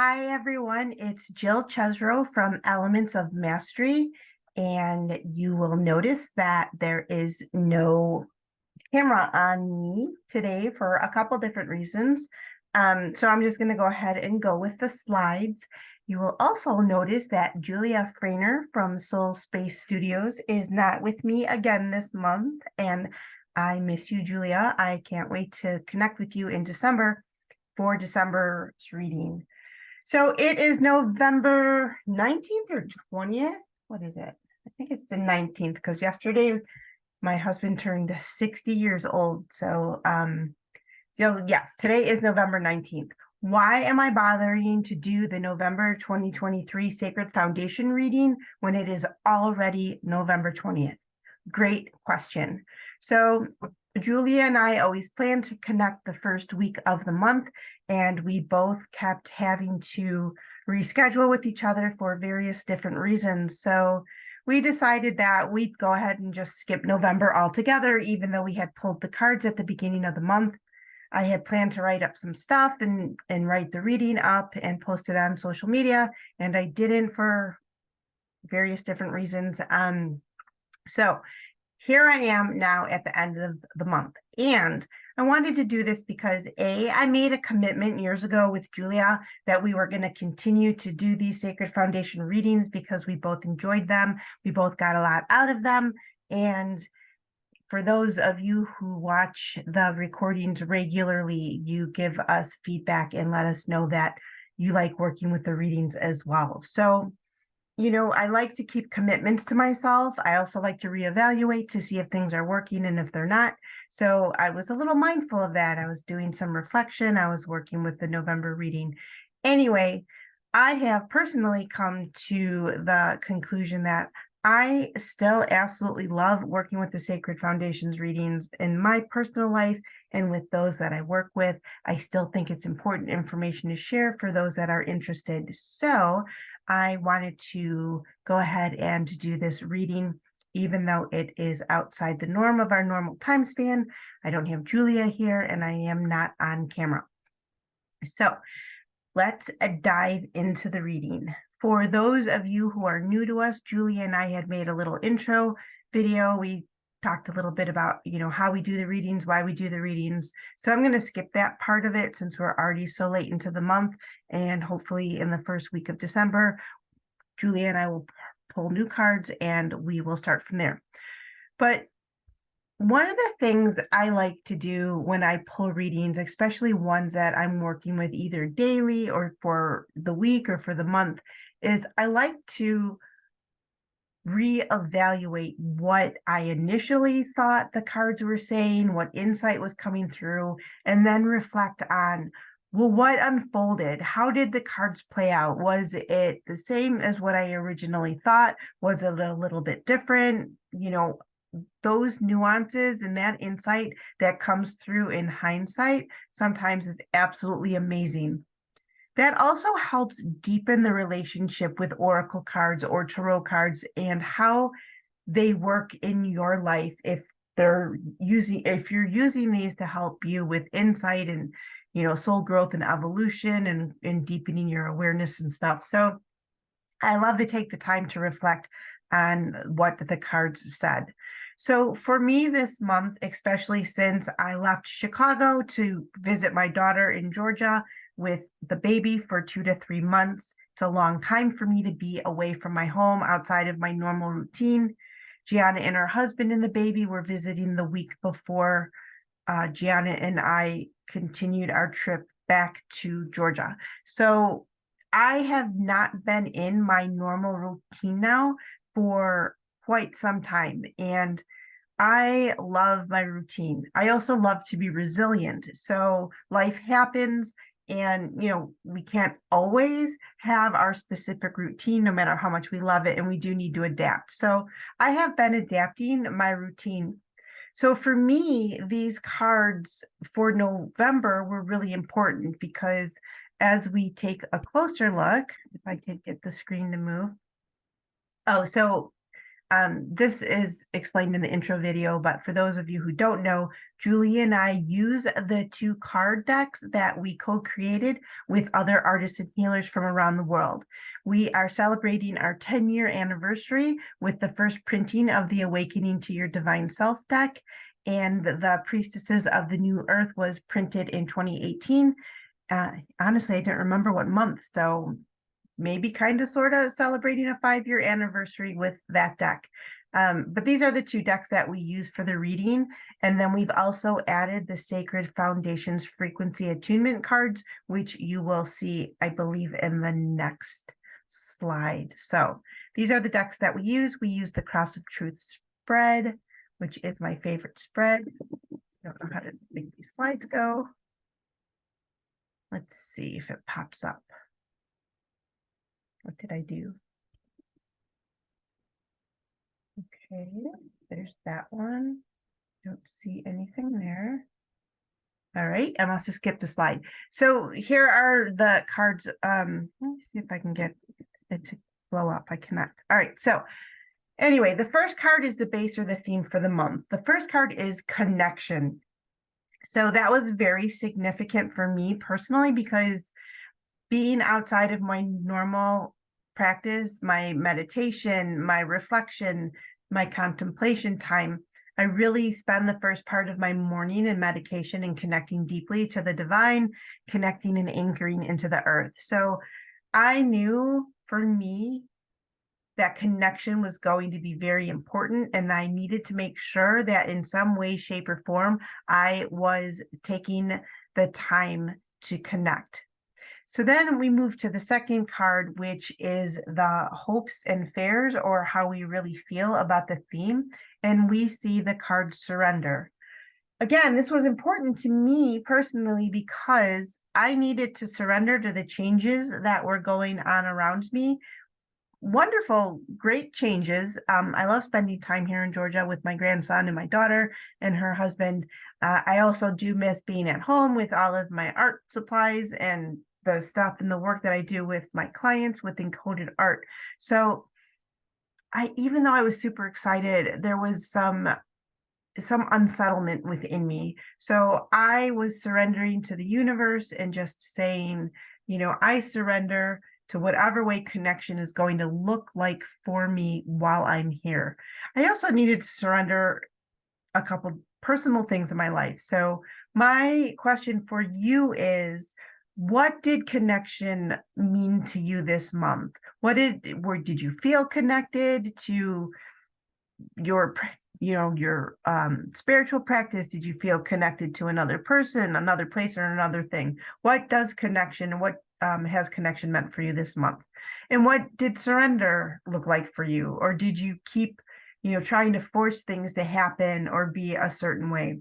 Hi, everyone. It's Jill Chesrow from Elements of Mastery, and you will notice that there is no camera on me today for a couple different reasons. So I'm just going to go ahead and go with the slides. You will also notice that Julia Frainer from Soul Space Studios is not with me again this month, and I miss you, Julia. I can't wait to connect with you in December for December's reading. So it is November 19th or 20th. What is it? I think it's the 19th because yesterday my husband turned 60 years old. So yes, today is November 19th. Why am I bothering to do the November 2023 Sacred Foundation reading when it is already November 20th? Great question. So Julia and I always plan to connect the first week of the month, and we both kept having to reschedule with each other for various different reasons. So we decided that we'd go ahead and just skip November altogether, even though we had pulled the cards at the beginning of the month. I had planned to write up some stuff and write the reading up and post it on social media, and I didn't for various different reasons. So here I am now at the end of the month. And I wanted to do this because I made a commitment years ago with Julia that we were going to continue to do these Sacred Foundation readings because we both enjoyed them. We both got a lot out of them. And for those of you who watch the recordings regularly, you give us feedback and let us know that you like working with the readings as well. So I like to keep commitments to myself. I also like to reevaluate to see if things are working and if they're not. So I was a little mindful of that. I was doing some reflection. I was working with the November reading. Anyway, I have personally come to the conclusion that I still absolutely love working with the Sacred Foundations readings in my personal life and with those that I work with. I still think it's important information to share for those that are interested. So I wanted to go ahead and do this reading, even though it is outside the norm of our normal time span. I don't have Julia here and I am not on camera. So let's dive into the reading. For those of you who are new to us, Julia and I had made a little intro video. We talked a little bit about, how we do the readings, why we do the readings. So I'm going to skip that part of it since we're already so late into the month. And hopefully in the first week of December, Julia and I will pull new cards and we will start from there. But one of the things I like to do when I pull readings, especially ones that I'm working with either daily or for the week or for the month, is I like to reevaluate what I initially thought the cards were saying, what insight was coming through, and then reflect on, well, what unfolded? How did the cards play out? Was it the same as what I originally thought? Was it a little bit different? Those nuances and that insight that comes through in hindsight sometimes is absolutely amazing. That also helps deepen the relationship with oracle cards or tarot cards and how they work in your life if you're using these to help you with insight and soul growth and evolution and deepening your awareness and stuff. So I love to take the time to reflect on what the cards said. So for me this month, especially since I left Chicago to visit my daughter in Georgia with the baby for 2 to 3 months, it's a long time for me to be away from my home outside of my normal routine. Gianna and her husband and the baby were visiting the week before Gianna and I continued our trip back to Georgia. So I have not been in my normal routine now for quite some time. And I love my routine. I also love to be resilient. So life happens and, we can't always have our specific routine no matter how much we love it. And we do need to adapt. So I have been adapting my routine. So for me, these cards for November were really important because as we take a closer look, if I could get the screen to move. Oh, so This is explained in the intro video, but for those of you who don't know, Julie and I use the 2 card decks that we co-created with other artists and healers from around the world. We are celebrating our 10-year anniversary with the first printing of the Awakening to Your Divine Self deck, and the Priestesses of the New Earth was printed in 2018. Honestly, I don't remember what month, so maybe kind of sort of celebrating a 5-year anniversary with that deck. But these are the 2 decks that we use for the reading. And then we've also added the Sacred Foundations Frequency Attunement cards, which you will see, I believe, in the next slide. So these are the decks that we use. We use the Cross of Truth spread, which is my favorite spread. I don't know how to make these slides go. Let's see if it pops up. What did I do? Okay, there's that one. Don't see anything there. All right, I must have skipped a slide. So here are the cards. Let me see if I can get it to blow up. I cannot. All right, so anyway, the first card is the base or the theme for the month. The first card is connection. So that was very significant for me personally, because being outside of my normal practice, my meditation, my reflection, my contemplation time, I really spend the first part of my morning in meditation and connecting deeply to the divine, connecting and anchoring into the earth. So I knew for me that connection was going to be very important, and I needed to make sure that in some way, shape, or form, I was taking the time to connect. So then we move to the second card, which is the hopes and fears, or how we really feel about the theme. And we see the card surrender. Again, this was important to me personally because I needed to surrender to the changes that were going on around me. Wonderful, great changes. I love spending time here in Georgia with my grandson and my daughter and her husband. I also do miss being at home with all of my art supplies and the stuff and the work that I do with my clients with encoded art. So even though I was super excited, there was some unsettlement within me. So I was surrendering to the universe and just saying, I surrender to whatever way connection is going to look like for me while I'm here. I also needed to surrender a couple personal things in my life. So my question for you is, what did connection mean to you this month? Did you feel connected to your spiritual practice? Did you feel connected to another person, another place, or another thing? What does connection, what has connection meant for you this month? And what did surrender look like for you? Or did you keep, trying to force things to happen or be a certain way?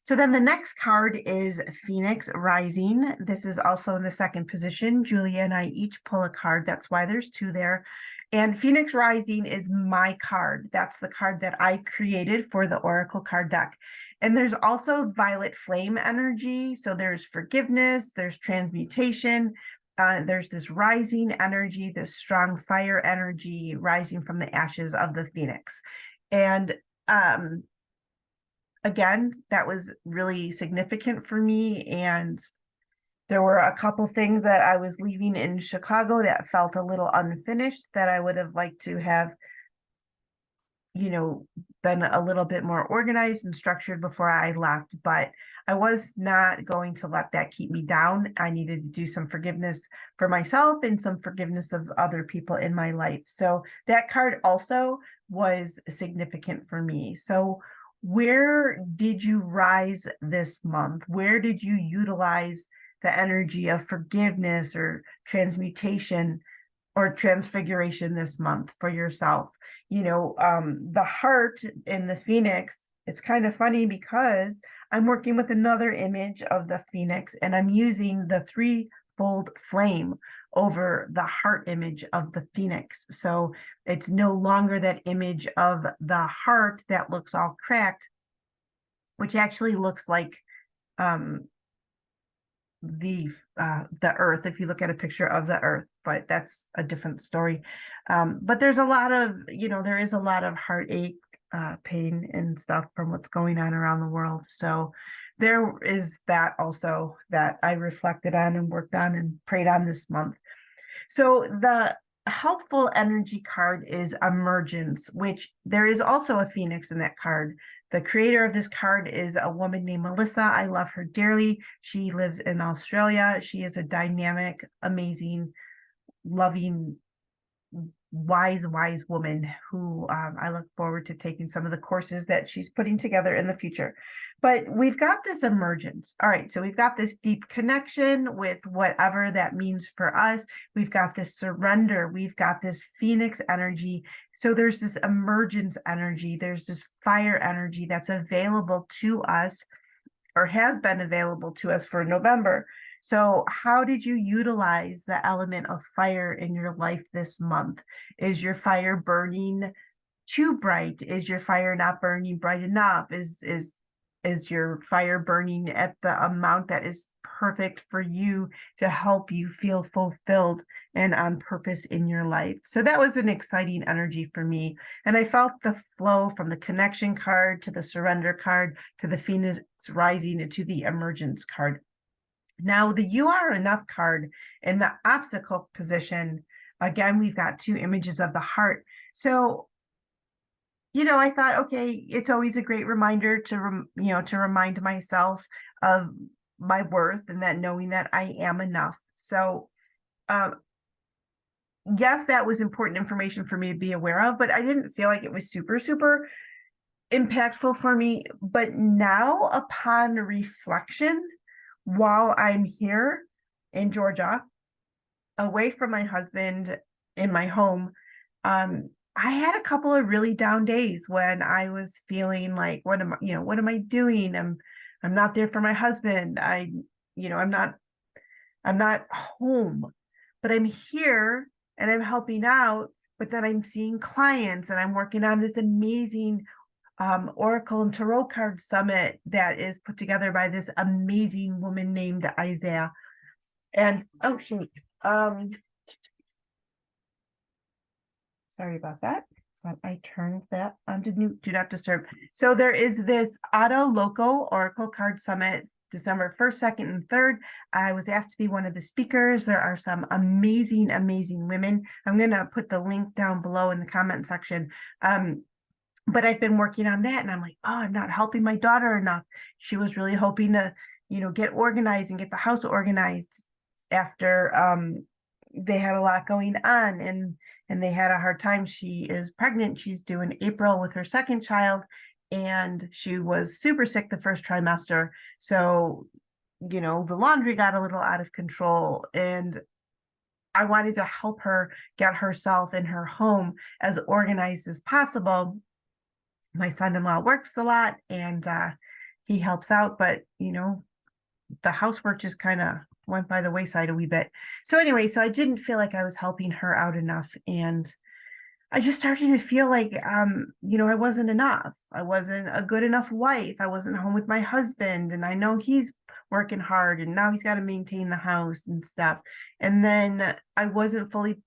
So then the next card is Phoenix Rising. This is also in the second position. Julia and I each pull a card. That's why there's 2 there. And Phoenix Rising is my card. That's the card that I created for the Oracle card deck. And there's also Violet Flame energy. So there's forgiveness, there's transmutation, there's this rising energy, this strong fire energy rising from the ashes of the Phoenix. And again, that was really significant for me. And there were a couple things that I was leaving in Chicago that felt a little unfinished that I would have liked to have, been a little bit more organized and structured before I left. But I was not going to let that keep me down. I needed to do some forgiveness for myself and some forgiveness of other people in my life. So that card also was significant for me. So where did you rise this month? Where did you utilize the energy of forgiveness or transmutation or transfiguration this month for yourself? The heart in the Phoenix, it's kind of funny because I'm working with another image of the Phoenix and I'm using the 3-fold flame over the heart image of the Phoenix. So it's no longer that image of the heart that looks all cracked, which actually looks like the earth, if you look at a picture of the earth, but that's a different story. But there's a lot of, there is a lot of heartache, pain and stuff from what's going on around the world. So there is that also that I reflected on and worked on and prayed on this month. So the helpful energy card is emergence, which there is also a phoenix in that card. The creator of this card is a woman named Melissa. I love her dearly. She lives in Australia. She is a dynamic, amazing, loving, wise woman who I look forward to taking some of the courses that she's putting together in the future. But we've got this emergence. All right, so we've got this deep connection with whatever that means for us. We've got this surrender. We've got this phoenix energy. So there's this emergence energy. There's this fire energy that's available to us, or has been available to us for November. So how did you utilize the element of fire in your life this month? Is your fire burning too bright? Is your fire not burning bright enough? Is your fire burning at the amount that is perfect for you to help you feel fulfilled and on purpose in your life? So that was an exciting energy for me. And I felt the flow from the connection card to the surrender card to the phoenix rising and to the emergence card. Now, the you are enough card in the obstacle position, again, we've got two images of the heart. So, I thought, okay, it's always a great reminder to remind myself of my worth and that knowing that I am enough. So, yes, that was important information for me to be aware of, but I didn't feel like it was super, super impactful for me. But now, upon reflection, while I'm here in Georgia, away from my husband in my home, I had a couple of really down days when I was feeling like, what am I doing? I'm not there for my husband. I'm not home, but I'm here and I'm helping out, but then I'm seeing clients and I'm working on this amazing Oracle and Tarot Card Summit that is put together by this amazing woman named Isaiah. And oh shoot, sorry about that. But I turned that on to do not disturb. So there is this OTALOCO Oracle Card Summit, December 1st, 2nd, and 3rd. I was asked to be one of the speakers. There are some amazing, amazing women. I'm going to put the link down below in the comment section. But I've been working on that and I'm like, oh, I'm not helping my daughter enough. She was really hoping to, get organized and get the house organized after they had a lot going on and they had a hard time. She is pregnant. She's due in April with her second child. And she was super sick the first trimester. So, the laundry got a little out of control. And I wanted to help her get herself and her home as organized as possible. My son-in-law works a lot and he helps out, but the housework just kind of went by the wayside a wee bit. So anyway, so I didn't feel like I was helping her out enough. And I just started to feel like, I wasn't enough. I wasn't a good enough wife. I wasn't home with my husband. And I know he's working hard and now he's got to maintain the house and stuff. And then I wasn't fully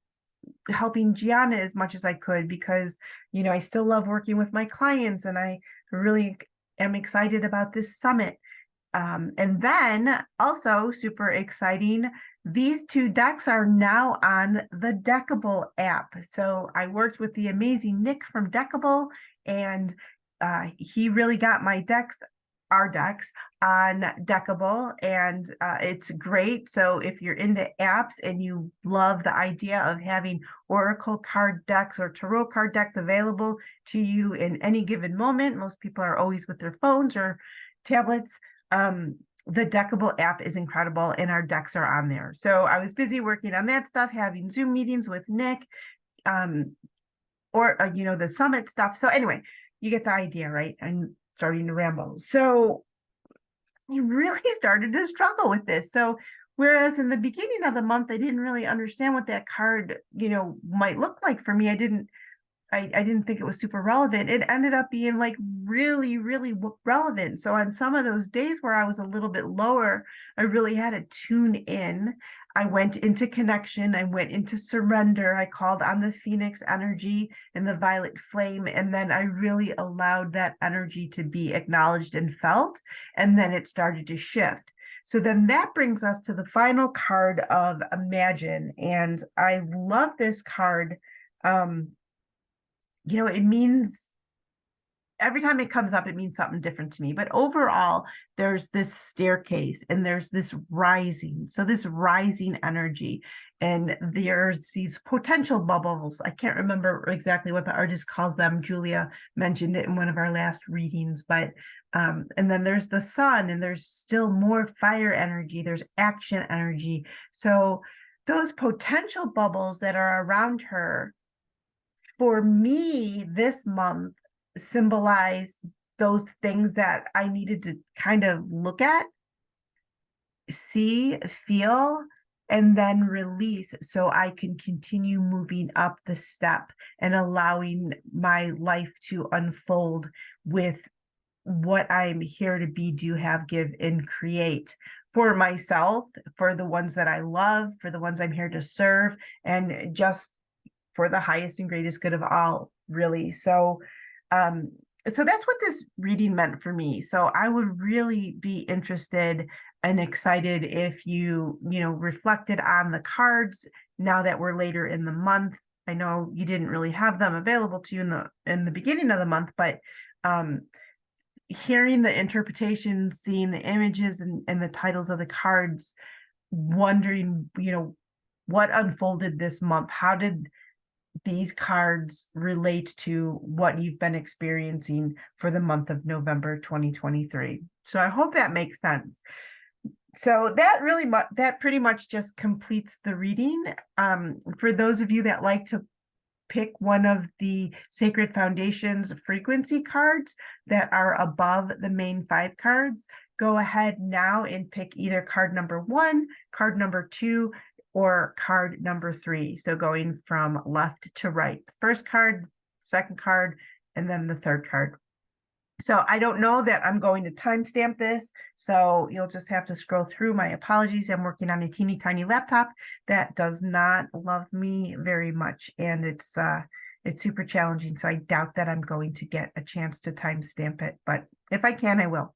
helping Gianna as much as I could because, I still love working with my clients and I really am excited about this summit. And then also super exciting, these two decks are now on the Deckible app. So I worked with the amazing Nick from Deckible and he really got our decks on Deckible and it's great. So if you're into apps and you love the idea of having Oracle card decks or Tarot card decks available to you in any given moment, most people are always with their phones or tablets. The Deckible app is incredible and our decks are on there. So I was busy working on that stuff, having Zoom meetings with Nick, the summit stuff. So anyway, you get the idea, right? I'm starting to ramble. So I really started to struggle with this. So whereas in the beginning of the month, I didn't really understand what that card, might look like for me. I I didn't think it was super relevant. It ended up being like really, really relevant. So on some of those days where I was a little bit lower, I really had to tune in. I went into connection. I went into surrender. I called on the Phoenix energy and the violet flame. And then I really allowed that energy to be acknowledged and felt. And then it started to shift. So then that brings us to the final card of Imagine. And I love this card. It means every time it comes up, it means something different to me. But overall, there's this staircase and there's this rising. So this rising energy, and there's these potential bubbles. I can't remember exactly what the artist calls them. Julia mentioned it in one of our last readings, but and then there's the sun, and there's still more fire energy. There's action energy. So those potential bubbles that are around her, for me this month, symbolize those things that I needed to kind of look at, see, feel, and then release so I can continue moving up the step and allowing my life to unfold with what I'm here to be, do, have, give, and create for myself, for the ones that I love, for the ones I'm here to serve, and just for the highest and greatest good of all, really. So that's what this reading meant for me. So I would really be interested and excited if you reflected on the cards now that we're later in the month. I know you didn't really have them available to you in the beginning of the month, but hearing the interpretations, seeing the images and the titles of the cards, wondering, what unfolded this month? How did these cards relate to what you've been experiencing for the month of November 2023? So I hope that makes sense. So that pretty much just completes the reading. For those of you that like to pick one of the Sacred Foundation's frequency cards that are above the main 5 cards, go ahead now and pick either card number 1, card number 2, or card number 3. So going from left to right, first card, second card, and then the third card. So I don't know that I'm going to timestamp this, so you'll just have to scroll through. My apologies. I'm working on a teeny tiny laptop that does not love me very much, and it's super challenging. So I doubt that I'm going to get a chance to timestamp it, but if I can, I will.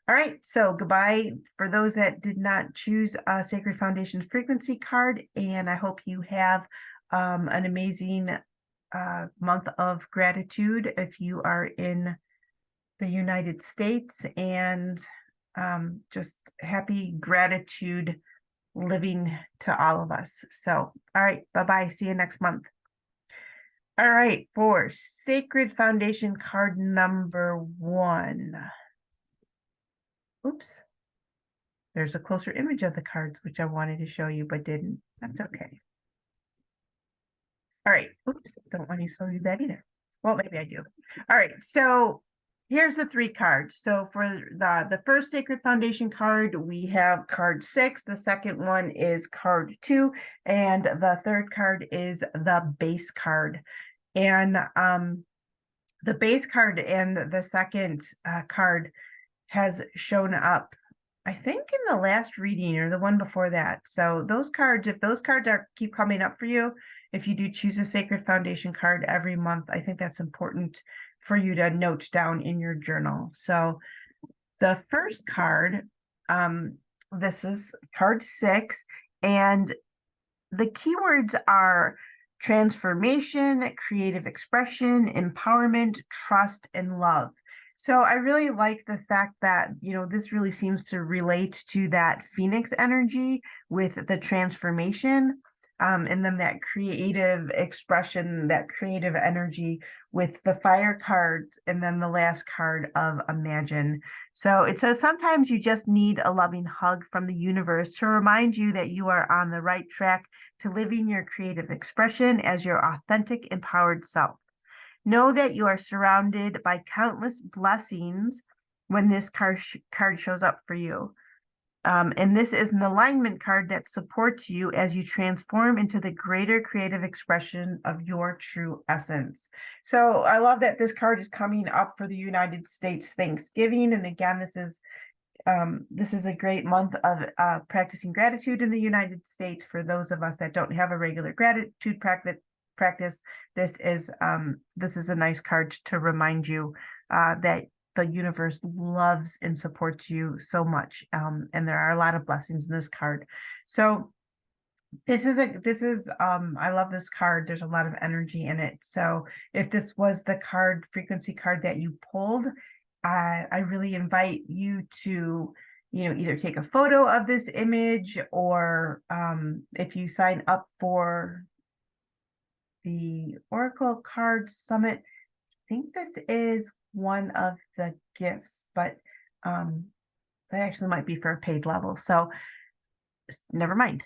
All right, so goodbye for those that did not choose a Sacred Foundation frequency card, and I hope you have an amazing month of gratitude if you are in the United States, and just happy gratitude living to all of us. So, all right, bye-bye. See you next month. All right, for Sacred Foundation card number 1. Oops. There's a closer image of the cards, which I wanted to show you, but didn't. That's okay. All right. Oops. Don't want to show you that either. Well, maybe I do. All right. So here's the 3 cards. So for the first Sacred Foundation card, we have card 6. The second one is card 2. And the third card is the base card. And the base card and the second card has shown up, I think, in the last reading or the one before that. So those cards, if those cards keep coming up for you, if you do choose a Sacred Foundation card every month, I think that's important for you to note down in your journal. So the first card, this is card 6, and the keywords are transformation, creative expression, empowerment, trust, and love. So I really like the fact that, this really seems to relate to that Phoenix energy with the transformation, and then that creative expression, that creative energy with the fire card, and then the last card of Imagine. So it says sometimes you just need a loving hug from the universe to remind you that you are on the right track to living your creative expression as your authentic, empowered self. Know that you are surrounded by countless blessings when this card shows up for you. And this is an alignment card that supports you as you transform into the greater creative expression of your true essence. So I love that this card is coming up for the United States Thanksgiving. And again, this is a great month of practicing gratitude in the United States. For those of us that don't have a regular gratitude practice, this is a nice card to remind you that the universe loves and supports you so much. And there are a lot of blessings in this card. So I love this card. There's a lot of energy in it. So if this was the frequency card that you pulled, I really invite you to, either take a photo of this image, or if you sign up for the Oracle Card Summit, I think this is one of the gifts, but that actually might be for a paid level. So never mind.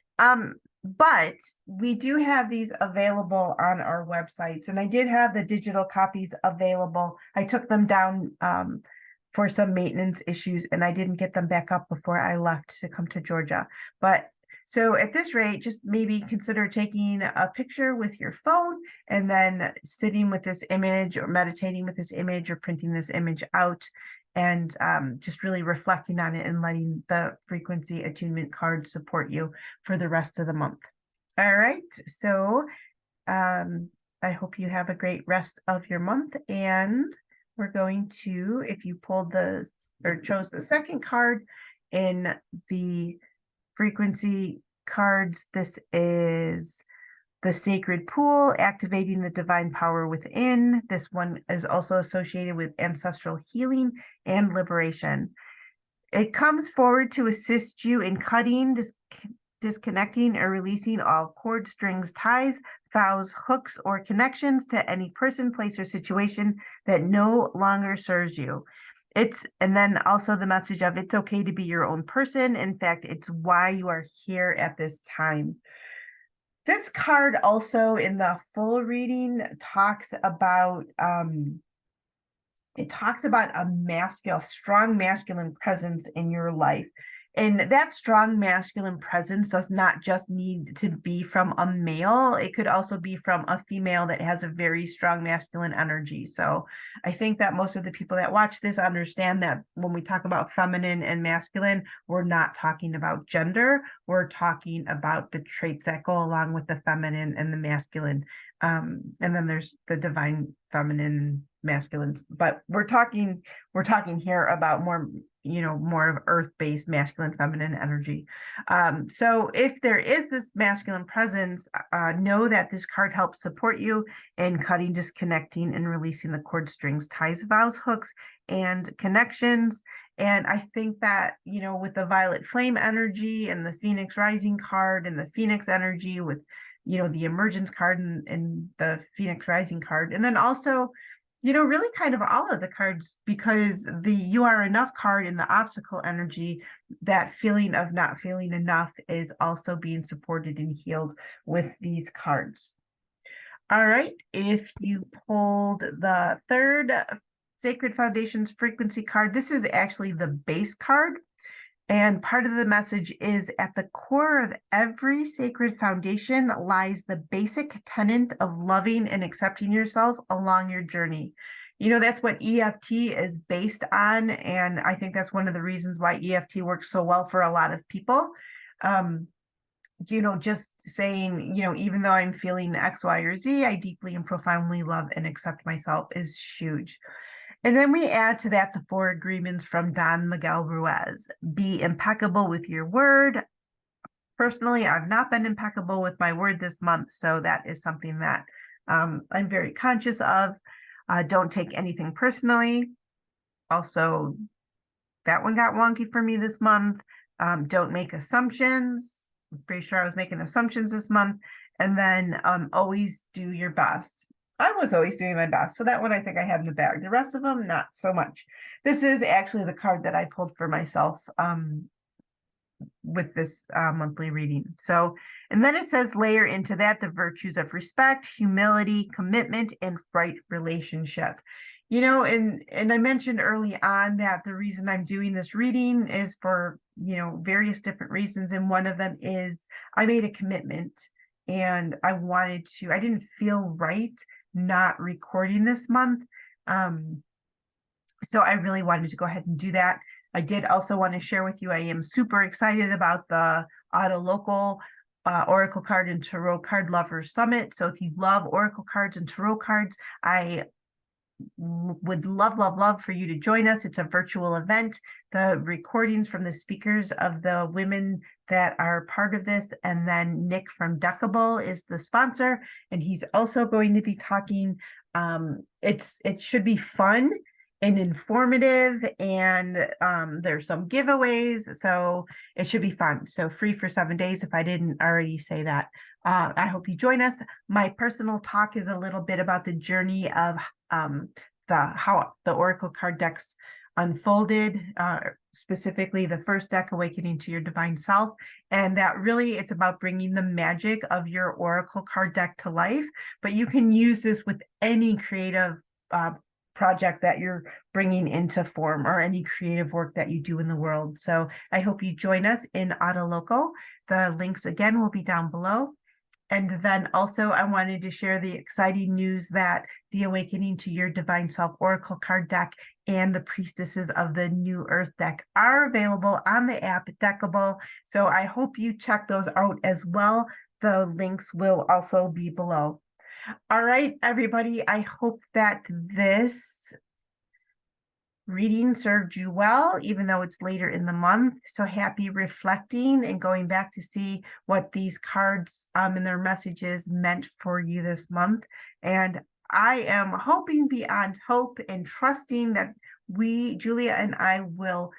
But we do have these available on our websites, and I did have the digital copies available. I took them down for some maintenance issues, and I didn't get them back up before I left to come to Georgia. But so at this rate, just maybe consider taking a picture with your phone and then sitting with this image, or meditating with this image, or printing this image out, and just really reflecting on it and letting the frequency attunement card support you for the rest of the month. All right. So I hope you have a great rest of your month. And we're going to, if you pulled chose the second card in the frequency cards, this is the Sacred Pool, activating the divine power within. This one is also associated with ancestral healing and liberation. It comes forward to assist you in cutting, disconnecting, or releasing all cord, strings, ties, vows, hooks, or connections to any person, place, or situation that no longer serves you. And then also the message of it's okay to be your own person. In fact, it's why you are here at this time. This card also in the full reading talks about a strong masculine presence in your life. And that strong masculine presence does not just need to be from a male. It could also be from a female that has a very strong masculine energy. So I think that most of the people that watch this understand that when we talk about feminine and masculine, we're not talking about gender. We're talking about the traits that go along with the feminine and the masculine. And then there's the divine feminine, masculines, but we're talking here about more of earth-based masculine feminine energy. So if there is this masculine presence, know that this card helps support you in cutting, disconnecting, and releasing the cord, strings, ties, vows, hooks, and connections. And I think that, with the violet flame energy and the Phoenix rising card and the Phoenix energy, with the emergence card and the Phoenix rising card, and then also really kind of all of the cards, because the You Are Enough card and the obstacle energy, that feeling of not feeling enough, is also being supported and healed with these cards. All right. If you pulled the third Sacred Foundations frequency card, this is actually the base card. And part of the message is, at the core of every sacred foundation lies the basic tenet of loving and accepting yourself along your journey. That's what EFT is based on. And I think that's one of the reasons why EFT works so well for a lot of people. Just saying, even though I'm feeling X, Y, or Z, I deeply and profoundly love and accept myself is huge. And then we add to that the 4 agreements from Don Miguel Ruiz. Be impeccable with your word. Personally, I've not been impeccable with my word this month, so that is something that I'm very conscious of. Don't take anything personally. Also, that one got wonky for me this month. Don't make assumptions. I'm pretty sure I was making assumptions this month. And then always do your best. I was always doing my best. So that one I think I had in the bag. The rest of them, not so much. This is actually the card that I pulled for myself with this monthly reading. So, and then it says, layer into that the virtues of respect, humility, commitment, and right relationship. And I mentioned early on that the reason I'm doing this reading is for, various different reasons. And one of them is I made a commitment and I didn't feel right not recording this month. So I really wanted to go ahead and do that. I did also want to share with you, I am super excited about the OTALOCO Oracle Card and Tarot Card Lovers Summit. So if you love Oracle cards and Tarot cards, I would love for you to join us. It's a virtual event. The recordings from the speakers of the women that are part of this, and then Nick from Deckible is the sponsor, and he's also going to be talking. It should be fun and informative, and there's some giveaways, so it should be fun. So free for 7 days if I didn't already say that. I hope you join us. My personal talk is a little bit about the journey of how the Oracle card decks unfolded, specifically the first deck, Awakening to Your Divine Self. And that really it's about bringing the magic of your Oracle card deck to life. But you can use this with any creative project that you're bringing into form, or any creative work that you do in the world. So I hope you join us in OTALOCO. The links again will be down below. And then also I wanted to share the exciting news that the Awakening to Your Divine Self Oracle card deck and the Priestesses of the New Earth deck are available on the app Deckible. So I hope you check those out as well. The links will also be below. All right, everybody, I hope that this reading served you well, even though it's later in the month. So happy reflecting and going back to see what these cards and their messages meant for you this month. And I am hoping beyond hope and trusting that Julia and I, will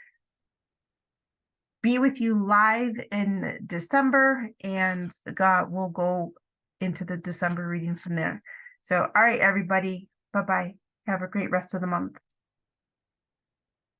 be with you live in December, and God will go into the December reading from there. So, all right, everybody, bye-bye. Have a great rest of the month.